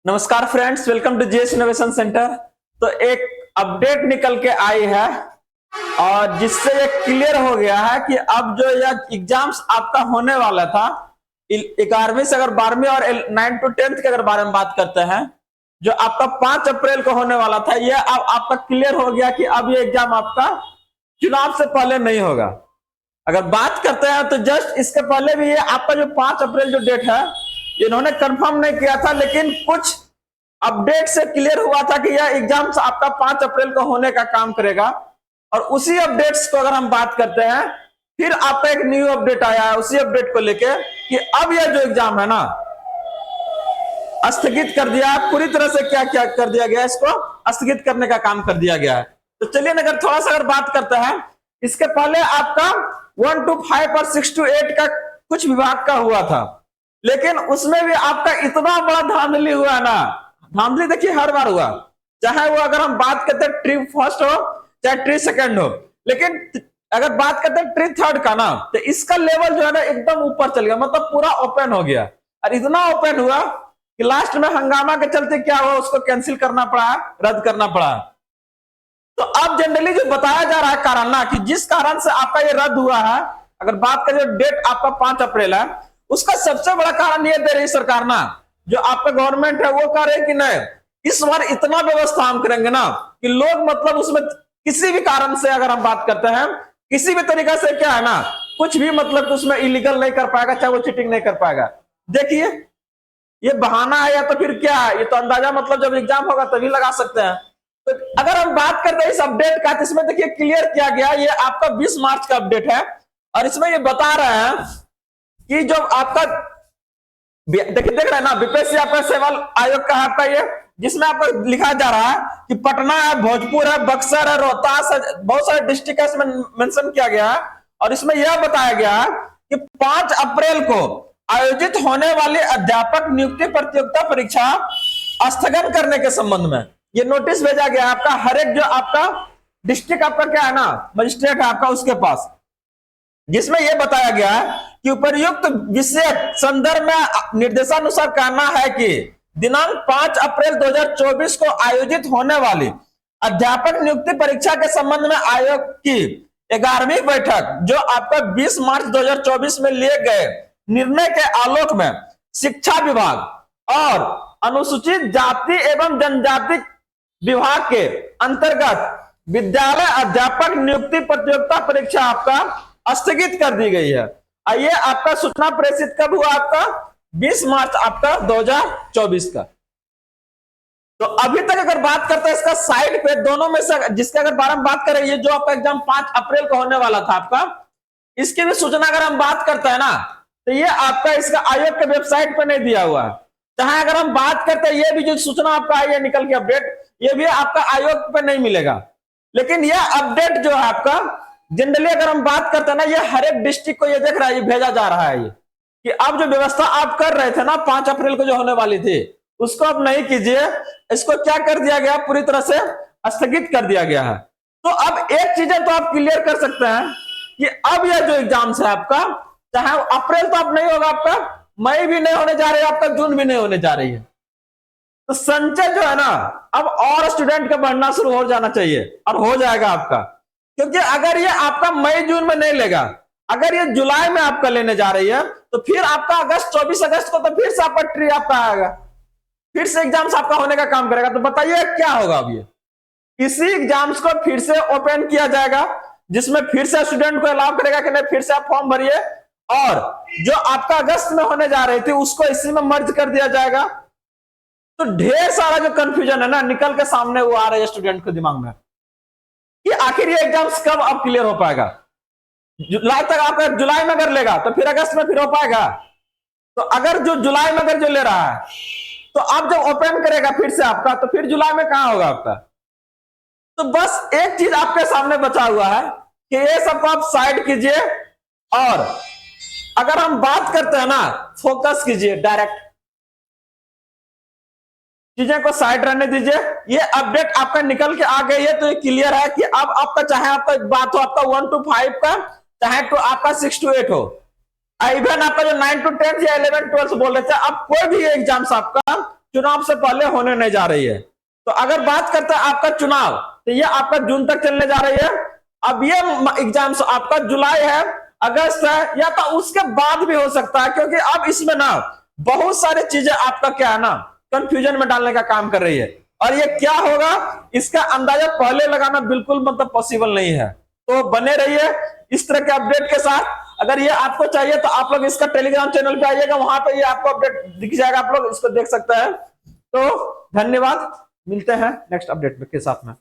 नमस्कार friends, welcome to GS innovation centre. तो एक अपडेट निकल के आई है और जिससे ये क्लियर हो गया है कि अब जो यह एग्जाम्स आपका होने वाला था 11वीं से अगर 12वीं और 9 टू 10th के अगर बारे में बात करते हैं, जो आपका 5 अप्रैल को होने वाला था, यह अब आपका क्लियर हो गया कि अब ये एग्जाम आपका चुनाव से पहले नहीं होगा। अगर बात करते हैं तो जस्ट इसके पहले भी ये आपका जो 5 अप्रैल जो डेट है इन्होंने कंफर्म नहीं किया था, लेकिन कुछ अपडेट से क्लियर हुआ था कि यह एग्जाम आपका 5 अप्रैल को होने का काम करेगा। और उसी अपडेट्स को अगर हम बात करते हैं, फिर आपका एक न्यू अपडेट आया है उसी अपडेट को लेके कि अब यह जो एग्जाम है ना स्थगित कर दिया है पूरी तरह से। क्या क्या कर दिया गया, इसको स्थगित करने का काम कर दिया गया है। तो चलिए अगर थोड़ा सा अगर बात करते हैं, इसके पहले आपका 1 to 5 और 6 to 8 का कुछ विभाग का हुआ था, लेकिन उसमें भी आपका इतना बड़ा धांधली हुआ ना। धांधली देखिए हर बार हुआ, चाहे वो अगर हम बात करते हैं ट्री फर्स्ट हो चाहे ट्री सेकंड हो, लेकिन अगर बात करते हैं ट्री थर्ड का ना, तो इसका लेवल जो है ना एकदम ऊपर चल गया, मतलब पूरा ओपन हो गया। और इतना ओपन हुआ कि लास्ट में हंगामा के चलते क्या हुआ, उसको कैंसिल करना पड़ा, रद्द करना पड़ा। तो अब जनरली जो बताया जा रहा है कारण ना, कि जिस कारण से आपका ये रद्द हुआ है, अगर बात करें जो डेट आपका 5 अप्रैल है, उसका सबसे बड़ा कारण ये दे रही सरकार ना, जो आपका गवर्नमेंट है वो कह रहे कि नहीं इस बार इतना व्यवस्था हम करेंगे ना कि लोग मतलब उसमें किसी भी कारण से अगर हम बात करते हैं, किसी भी तरीका से क्या है ना, कुछ भी मतलब उसमें इलीगल नहीं कर पाएगा, चाहे वो चीटिंग नहीं कर पाएगा। देखिए ये बहाना है या तो फिर क्या है, ये तो अंदाजा मतलब जब एग्जाम होगा तभी लगा सकते हैं। तो अगर हम बात करते हैं इस अपडेट का, तो इसमें देखिए क्लियर किया गया, ये आपका 20 मार्च का अपडेट है और इसमें ये बता रहे हैं कि जो आपका देखिए देख रहे हैं ना, बीपीएससी आपका सेवा आयोग का आपका ये, जिसमें आपको लिखा जा रहा है कि पटना है, भोजपुर है, बक्सर है, रोहतास है, बहुत सारे डिस्ट्रिक्ट है इसमें मेंशन किया गया है। और इसमें यह बताया गया है कि 5 अप्रैल को आयोजित होने वाली अध्यापक नियुक्ति प्रतियोगिता परीक्षा स्थगन करने के संबंध में ये नोटिस भेजा गया है आपका हर एक जो आपका डिस्ट्रिक्ट आपका क्या है ना मजिस्ट्रेट है आपका उसके पास, जिसमें यह बताया गया है कि उपर्युक्त विषय संदर्भ में निर्देशानुसार कहना है कि दिनांक 5 अप्रैल 2024 को आयोजित होने वाली अध्यापक नियुक्ति परीक्षा के संबंध में आयोग की 11वीं बैठक जो आपका 20 मार्च 2024 में लिए गए निर्णय के आलोक में शिक्षा विभाग और अनुसूचित जाति एवं जनजाति विभाग के अंतर्गत विद्यालय अध्यापक नियुक्ति प्रतियोगिता परीक्षा आपका स्थगित कर दी गई है। ये आपका सूचना प्रेषित कब हुआ, आपका 20 मार्च आपका 2024 का। तो अभी तक अगर बात करते हैं इसका साइड पे दोनों में से जिसके अगर बारे में बात करें, ये जो आपका एग्जाम 5 अप्रैल को होने वाला था आपका, इसकी भी सूचना अगर हम बात करते हैं ना, तो ये आपका इसका आयोग के वेबसाइट पर नहीं दिया हुआ है। चाहे अगर हम बात करते हैं, ये भी जो सूचना आपका आई है निकल के अपडेट, ये भी आपका आयोग पे नहीं मिलेगा। लेकिन ये अपडेट जो है आपका जनरली अगर हम बात करते हैं ना, ये हर एक डिस्ट्रिक्ट को ये देख रहा है, ये भेजा जा रहा है ये कि अब जो व्यवस्था आप कर रहे थे ना 5 अप्रैल को जो होने वाली थी, उसको अब नहीं कीजिए, इसको क्या कर दिया गया, पूरी तरह से स्थगित कर दिया गया है। तो अब एक चीजें तो आप क्लियर कर सकते हैं कि अब यह जो एग्जाम्स है आपका, चाहे अप्रैल तो अब नहीं होगा, आपका मई भी नहीं होने जा रही है, आपका जून भी नहीं होने जा रही है। तो संचय जो है ना अब और स्टूडेंट का बढ़ना शुरू हो जाना चाहिए और हो जाएगा आपका, क्योंकि अगर ये आपका मई जून में नहीं लेगा, अगर ये जुलाई में आपका लेने जा रही है, तो फिर आपका 24 अगस्त को तो फिर से आपका ट्री आपका आएगा, फिर से एग्जाम्स आपका होने का काम करेगा। तो बताइए क्या होगा अब ये, इसी एग्जाम्स को फिर से ओपन किया जाएगा, जिसमें फिर से स्टूडेंट को अलाउ करेगा कि नहीं फिर से आप फॉर्म भरिए, और जो आपका अगस्त में होने जा रही थी उसको इसी में मर्ज कर दिया जाएगा। तो ढेर सारा जो कंफ्यूजन है ना निकल के सामने वो आ रहा है स्टूडेंट के दिमाग में कि आखिर ये एग्जाम्स कब अब क्लियर हो पाएगा। जुलाई तक आपका जुलाई में अगर लेगा तो फिर अगस्त में फिर हो पाएगा। तो अगर जो जुलाई में अगर जो ले रहा है, तो आप जब ओपन करेगा फिर से आपका, तो फिर जुलाई में कहां होगा आपका। तो बस एक चीज आपके सामने बचा हुआ है कि ये सबको आप साइड कीजिए, और अगर हम बात करते हैं ना फोकस कीजिए, डायरेक्ट चीजें को साइड रहने दीजिए। ये अपडेट आपका निकल के आ गई है, तो ये क्लियर है कि अब आपका चाहे आपका बात हो आपका 1 to 5 का, चाहे तो आपका 6 to 8 हो, इवन आपका जो 9 to 10 या 11 12 बोल रहे थे, अब कोई भी एग्जाम्स आपका चुनाव से पहले होने नहीं जा रही है। तो अगर बात करते हैं आपका चुनाव, तो ये आपका जून तक चलने जा रही है। अब ये एग्जाम्स आपका जुलाई है, अगस्त है, या तो उसके बाद भी हो सकता है, क्योंकि अब इसमें ना बहुत सारी चीजें आपका क्या है ना कंफ्यूजन में डालने का काम कर रही है। और ये क्या होगा इसका अंदाजा पहले लगाना बिल्कुल मतलब पॉसिबल नहीं है। तो बने रहिए इस तरह के अपडेट के साथ। अगर ये आपको चाहिए तो आप लोग इसका टेलीग्राम चैनल पे आइएगा, वहां पे ये आपको अपडेट दिख जाएगा, आप लोग इसको देख सकते हैं। तो धन्यवाद, मिलते हैं नेक्स्ट अपडेट के साथ में।